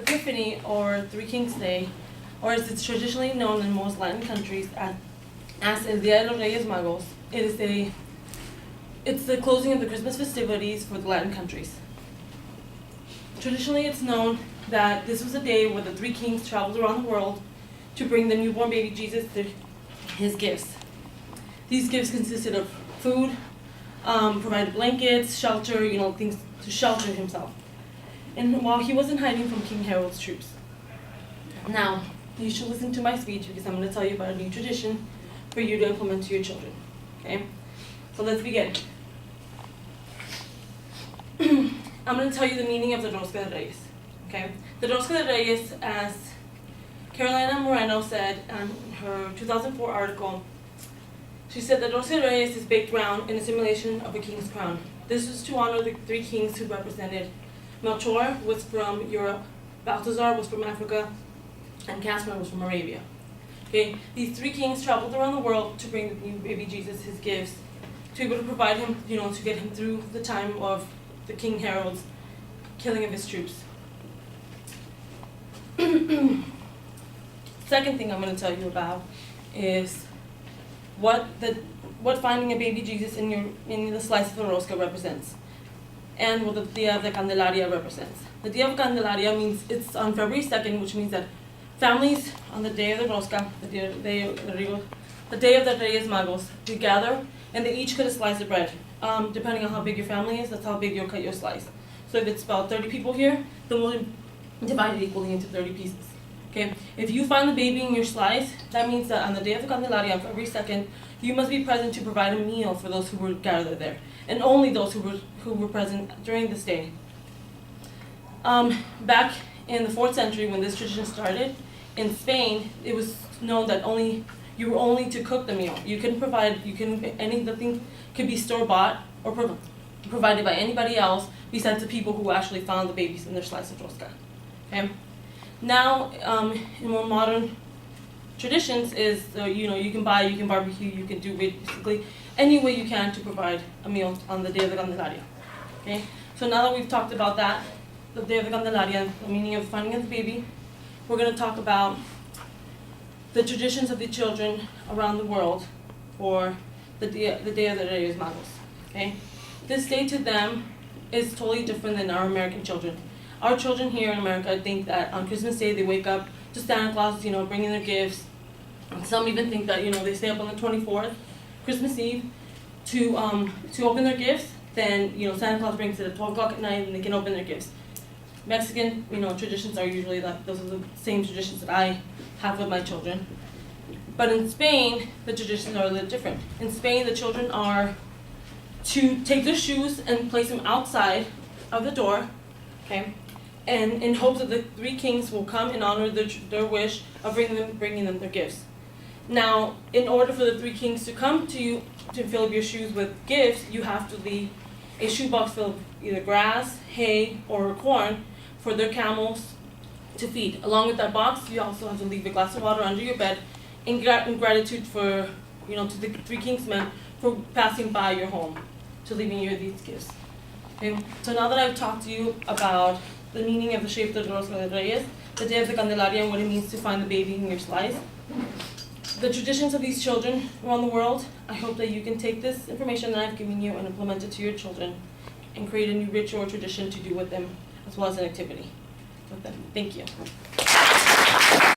Epiphany, or Three Kings Day, or as it's traditionally known in most Latin countries as El Día de los Reyes Magos, it's the closing of the Christmas festivities for the Latin countries. Traditionally, it's known that this was a day where the three kings traveled around the world to bring the newborn baby Jesus his gifts. These gifts consisted of food, provided blankets, shelter, things to shelter himself. And while he wasn't hiding from King Herod's troops. Now, you should listen to my speech because I'm going to tell you about a new tradition for you to implement to your children. Okay? So let's begin. I'm going to tell you the meaning of the Rosca de Reyes. Okay? The Rosca de Reyes, as Carolina Moreno said in her 2004 article, she said that Rosca de Reyes is baked round in a simulation of a king's crown. This was to honor the three kings who represented. Melchor was from Europe, Balthazar was from Africa, and Casimir was from Arabia. Okay, these three kings traveled around the world to bring the new baby Jesus his gifts, to be able to provide him, to get him through the time of the King Herod's killing of his troops. Second thing I'm going to tell you about is what finding a baby Jesus in the slice of the rosca represents, and what the Dia de Candelaria represents. The Dia of Candelaria means it's on February 2nd, which means that families on the day of the rosca, the day of the Reyes Magos, they gather and they each cut a slice of bread. Depending on how big your family is, that's how big you'll cut your slice. So if it's about 30 people here, then we'll divide it equally into 30 pieces. Okay? If you find the baby in your slice, that means that on the day of the Candelaria, on February 2nd, you must be present to provide a meal for those who were gathered there, and only those who were present during this day. Back in the 4th century, when this tradition started, in Spain, it was known that you were only to cook the meal. Nothing could be store-bought or provided by anybody else besides the people who actually found the babies in their slice of rosca. Okay? Now, in more modern traditions is, you can barbecue, you can do basically any way you can to provide a meal on the Day of the Candelaria. Okay? So now that we've talked about that, the Day of the Candelaria, the meaning of finding of the baby, we're going to talk about the traditions of the children around the world for the Day of the Reyes Magos. Okay? This day to them is totally different than our American children. Our children here in America think that on Christmas Day they wake up to Santa Claus, bringing their gifts. Some even think that they stay up on the 24th, Christmas Eve, to open their gifts. Then Santa Claus brings it at 12 o'clock at night and they can open their gifts. Mexican traditions are usually those are the same traditions that I have with my children. But in Spain, the traditions are a little different. In Spain, the children are to take their shoes and place them outside of the door, okay, and in hopes that the three kings will come and honor their wish of bringing them their gifts. Now, in order for the three kings to come to you to fill up your shoes with gifts, you have to leave a shoebox filled with either grass, hay, or corn for their camels to feed. Along with that box, you also have to leave a glass of water under your bed in gratitude for, to the three kings men for passing by your home, to leaving you these gifts. Okay? So now that I've talked to you about the meaning of the shape of the Rosca de Reyes, the Day of the Candelaria, and what it means to find the baby in your slice, the traditions of these children around the world, I hope that you can take this information that I've given you and implement it to your children and create a new ritual or tradition to do with them, as well as an activity with them. Thank you.